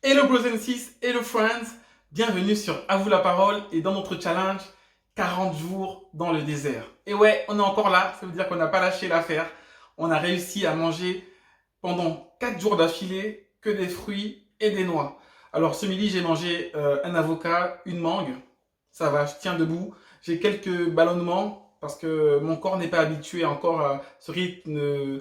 Hello Bros and Sis, hello friends, bienvenue sur À vous la parole et dans notre challenge 40 jours dans le désert. Et ouais, on est encore là, ça veut dire qu'on n'a pas lâché l'affaire. On a réussi à manger pendant 4 jours d'affilée que des fruits et des noix. Alors ce midi, j'ai mangé un avocat, une mangue, ça va, je tiens debout. J'ai quelques ballonnements parce que mon corps n'est pas habitué encore à ce rythme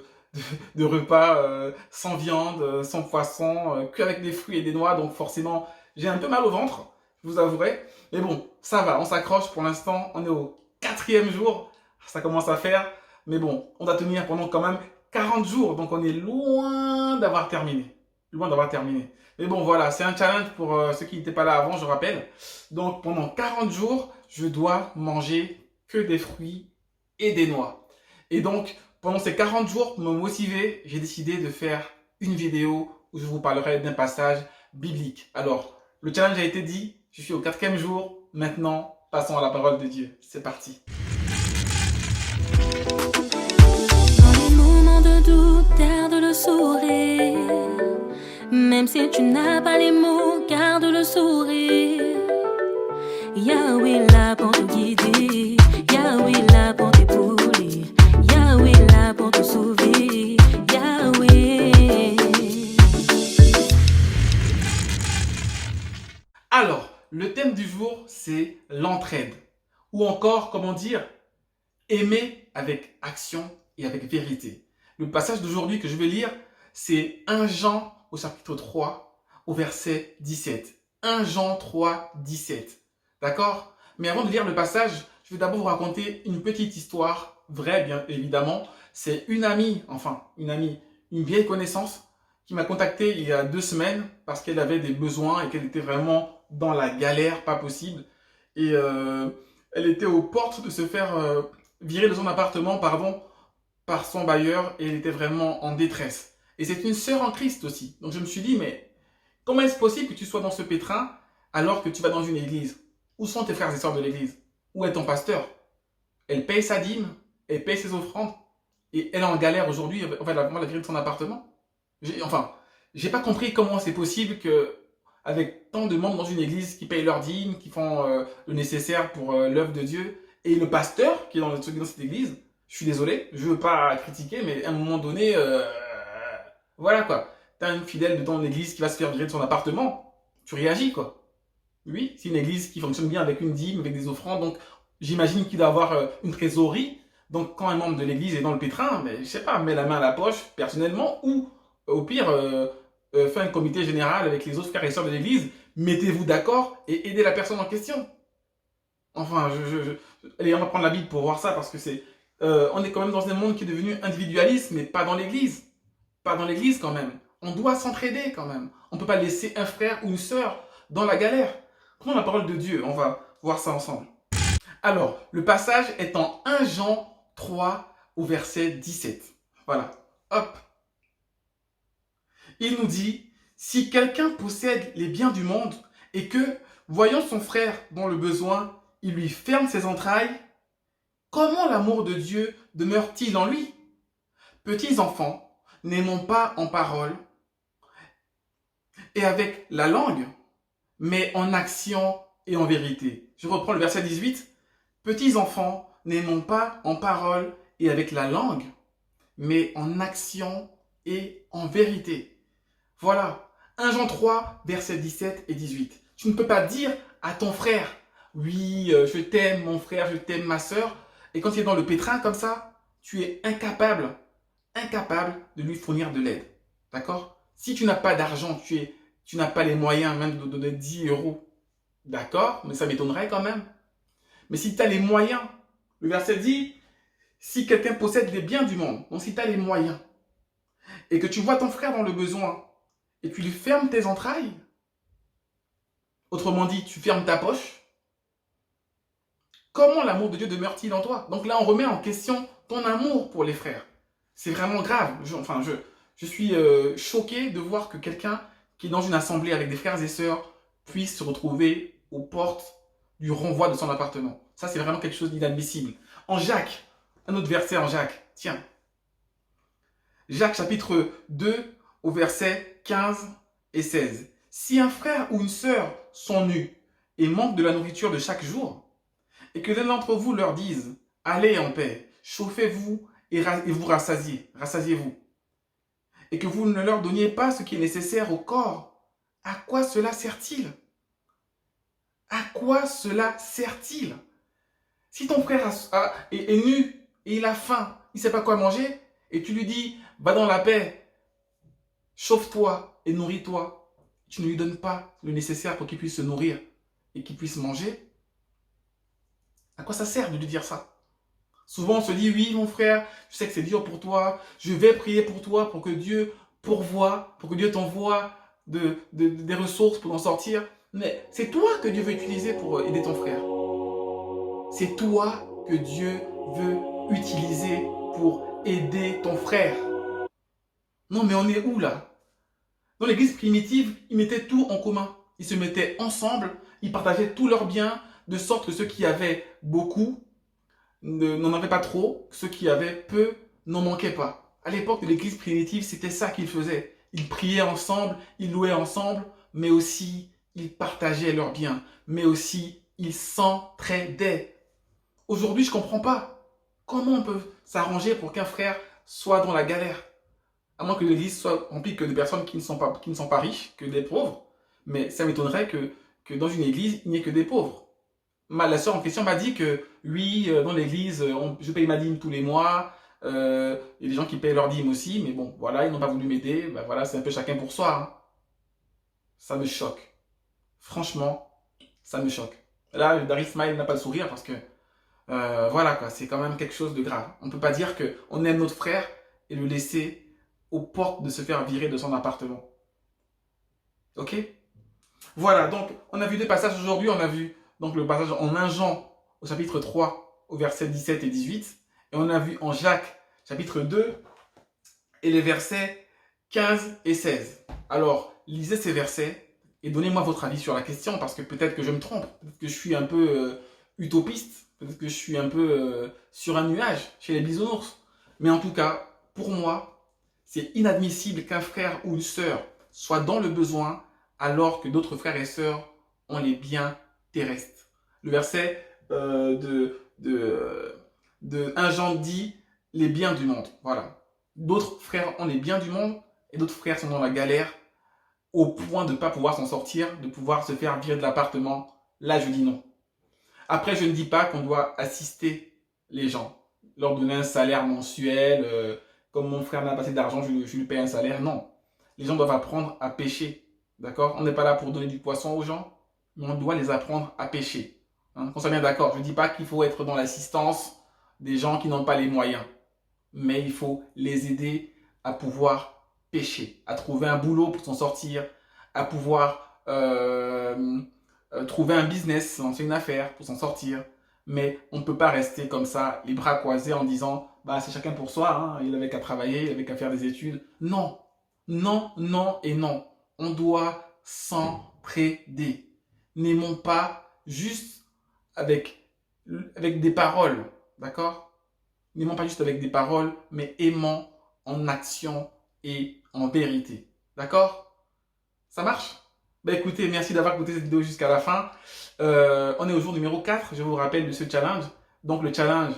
de repas sans viande, sans poisson, qu'avec des fruits et des noix. Donc forcément, j'ai un peu mal au ventre, je vous avouerai. Mais bon, ça va, on s'accroche pour l'instant. On est au 4e jour, ça commence à faire. Mais bon, on doit tenir pendant quand même 40 jours. Donc on est loin d'avoir terminé. Loin d'avoir terminé. Mais bon, voilà, c'est un challenge pour ceux qui n'étaient pas là avant, je rappelle. Donc pendant 40 jours, je dois manger que des fruits et des noix. Et donc, pendant ces 40 jours, pour me motiver, j'ai décidé de faire une vidéo où je vous parlerai d'un passage biblique. Alors, le challenge a été dit, je suis au 4e jour. Maintenant, passons à la parole de Dieu. C'est parti. Dans les moments de doute, garde le sourire. Même si tu n'as pas les mots, garde le sourire. Yahweh là pour te guider, Yahweh là pour t'épauler, Yahweh là pour te sauver, Yahweh. Alors, le thème du jour, c'est l'entraide. Ou encore, comment dire, aimer avec action et avec vérité. Le passage d'aujourd'hui que je vais lire, c'est 1 Jean au chapitre 3, au verset 17. 1 Jean 3, 17. D'accord? Mais avant de lire le passage, je vais d'abord vous raconter une petite histoire, vraie bien évidemment. C'est une amie, une vieille connaissance qui m'a contacté il y a 2 semaines parce qu'elle avait des besoins et qu'elle était vraiment dans la galère, pas possible. Et elle était aux portes de se faire virer de son appartement, pardon, par son bailleur et elle était vraiment en détresse. Et c'est une sœur en Christ aussi. Donc je me suis dit, mais comment est-ce possible que tu sois dans ce pétrin alors que tu vas dans une église? Où sont tes frères et sœurs de l'église? Où est ton pasteur? Elle paye sa dîme, elle paye ses offrandes et elle est en galère aujourd'hui, en fait, la grille de son appartement. J'ai pas compris comment c'est possible que, avec tant de membres dans une église qui payent leur dîme, qui font le nécessaire pour l'œuvre de Dieu, et le pasteur qui est dans cette église, je suis désolé, je veux pas critiquer, mais à un moment donné, voilà quoi. T'as une fidèle dans l'église qui va se faire virer de son appartement, tu réagis quoi. Oui, c'est une église qui fonctionne bien avec une dîme, avec des offrandes, donc j'imagine qu'il doit avoir une trésorerie. Donc quand un membre de l'église est dans le pétrin, mais, je sais pas, met la main à la poche personnellement, ou au pire, fait un comité général avec les autres frères et sœurs de l'église, mettez-vous d'accord et aidez la personne en question. Enfin, allez, on va prendre la Bible pour voir ça, parce que on est quand même dans un monde qui est devenu individualiste, mais pas dans l'église. Pas dans l'église quand même. On doit s'entraider quand même. On ne peut pas laisser un frère ou une sœur dans la galère. Prenons la parole de Dieu, on va voir ça ensemble. Alors, le passage est en 1 Jean 3 au verset 17. Voilà, hop. Il nous dit, si quelqu'un possède les biens du monde et que, voyant son frère dans le besoin, il lui ferme ses entrailles, comment l'amour de Dieu demeure-t-il en lui? Petits enfants, n'aimons pas en parole et avec la langue, mais en action et en vérité. Je reprends le verset 18. Petits enfants, n'aimons pas en parole et avec la langue, mais en action et en vérité. Voilà, 1 Jean 3, versets 17 et 18. Tu ne peux pas dire à ton frère, oui, je t'aime mon frère, je t'aime ma sœur, et quand il est dans le pétrin comme ça, tu es incapable de lui fournir de l'aide. D'accord? Si tu n'as pas d'argent, tu n'as pas les moyens même de donner 10 euros, d'accord? Mais ça m'étonnerait quand même. Mais si tu as les moyens, le verset dit, si quelqu'un possède les biens du monde, donc si tu as les moyens, et que tu vois ton frère dans le besoin, et tu lui fermes tes entrailles, autrement dit, tu fermes ta poche, comment l'amour de Dieu demeure-t-il en toi? Donc là, on remet en question ton amour pour les frères. C'est vraiment grave. Je suis choqué de voir que quelqu'un qui est dans une assemblée avec des frères et sœurs puisse se retrouver aux portes du renvoi de son appartement. Ça, c'est vraiment quelque chose d'inadmissible. En Jacques, un autre verset en Jacques, tiens. Jacques chapitre 2 au verset 15 et 16. Si un frère ou une sœur sont nus et manquent de la nourriture de chaque jour, et que l'un d'entre vous leur dise, allez en paix, chauffez-vous et vous rassasiez-vous, et que vous ne leur donniez pas ce qui est nécessaire au corps, à quoi cela sert-il? À quoi cela sert-il? Si ton frère est nu et il a faim, il ne sait pas quoi manger, et tu lui dis, va dans la paix, chauffe-toi et nourris-toi, tu ne lui donnes pas le nécessaire pour qu'il puisse se nourrir et qu'il puisse manger, à quoi ça sert de lui dire ça? Souvent on se dit, oui mon frère, je sais que c'est dur pour toi, je vais prier pour toi pour que Dieu pourvoie, pour que Dieu t'envoie des ressources pour en sortir. Mais c'est toi que Dieu veut utiliser pour aider ton frère. C'est toi que Dieu veut utiliser pour aider ton frère. Non mais on est où là? Dans l'église primitive, ils mettaient tout en commun. Ils se mettaient ensemble, ils partageaient tous leurs biens, de sorte que ceux qui avaient beaucoup n'en avaient pas trop, ceux qui avaient peu n'en manquaient pas. À l'époque de l'église primitive, c'était ça qu'ils faisaient. Ils priaient ensemble, ils louaient ensemble, mais aussi ils partageaient leurs biens, mais aussi ils s'entraidaient. Aujourd'hui, je ne comprends pas. Comment on peut s'arranger pour qu'un frère soit dans la galère? À moins que l'église soit remplie que de personnes qui ne sont pas riches, que des pauvres. Mais ça m'étonnerait que dans une église, il n'y ait que des pauvres. La sœur en question m'a dit que oui, dans l'église, je paye ma dîme tous les mois. Il y a des gens qui payent leur dîme aussi, mais bon, voilà, ils n'ont pas voulu m'aider. Ben voilà, c'est un peu chacun pour soi. Hein. Ça me choque. Franchement, ça me choque. Là, Dari Smile n'a pas de sourire parce que voilà quoi, c'est quand même quelque chose de grave. On ne peut pas dire qu'on aime notre frère et le laisser aux portes de se faire virer de son appartement. Ok? Voilà, donc on a vu des passages aujourd'hui, on a vu donc le passage en 1 Jean au chapitre 3 au verset 17 et 18, et on a vu en Jacques chapitre 2 et les versets 15 et 16. Alors, lisez ces versets et donnez-moi votre avis sur la question, parce que peut-être que je me trompe, peut-être que je suis un peu utopiste, peut-être que je suis un peu sur un nuage chez les bisounours, mais en tout cas, pour moi, c'est inadmissible qu'un frère ou une sœur soit dans le besoin alors que d'autres frères et sœurs ont les biens terrestres. Le verset de 1 Jean dit les biens du monde. Voilà. D'autres frères ont les biens du monde et d'autres frères sont dans la galère au point de ne pas pouvoir s'en sortir, de pouvoir se faire virer de l'appartement. Là, je dis non. Après, je ne dis pas qu'on doit assister les gens, leur donner un salaire mensuel, comme mon frère n'a pas assez d'argent, je lui paye un salaire. Non. Les gens doivent apprendre à pêcher. D'accord? On n'est pas là pour donner du poisson aux gens, mais on doit les apprendre à pêcher. Hein? Qu'on soit bien d'accord. Je ne dis pas qu'il faut être dans l'assistance des gens qui n'ont pas les moyens, mais il faut les aider à pouvoir pêcher, à trouver un boulot pour s'en sortir, à pouvoir trouver un business, lancer une affaire pour s'en sortir. Mais on ne peut pas rester comme ça, les bras croisés en disant bah, c'est chacun pour soi, hein, il n'avait qu'à travailler, il n'avait qu'à faire des études. Non, non, non et non. On doit s'entraider. N'aimons pas juste avec des paroles, d'accord? N'aimons pas juste avec des paroles, mais aimons en action et en vérité. D'accord? Ça marche? Ben écoutez, merci d'avoir écouté cette vidéo jusqu'à la fin. On est au jour numéro 4, je vous rappelle de ce challenge. Donc le challenge,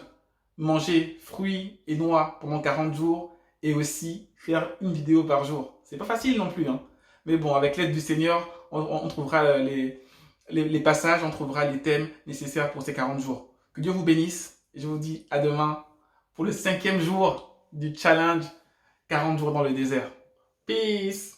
manger fruits et noix pendant 40 jours et aussi faire une vidéo par jour. C'est pas facile non plus, hein. Mais bon, avec l'aide du Seigneur, on trouvera les passages, on trouvera les thèmes nécessaires pour ces 40 jours. Que Dieu vous bénisse. Et je vous dis à demain pour le 5e jour du challenge 40 jours dans le désert. Peace!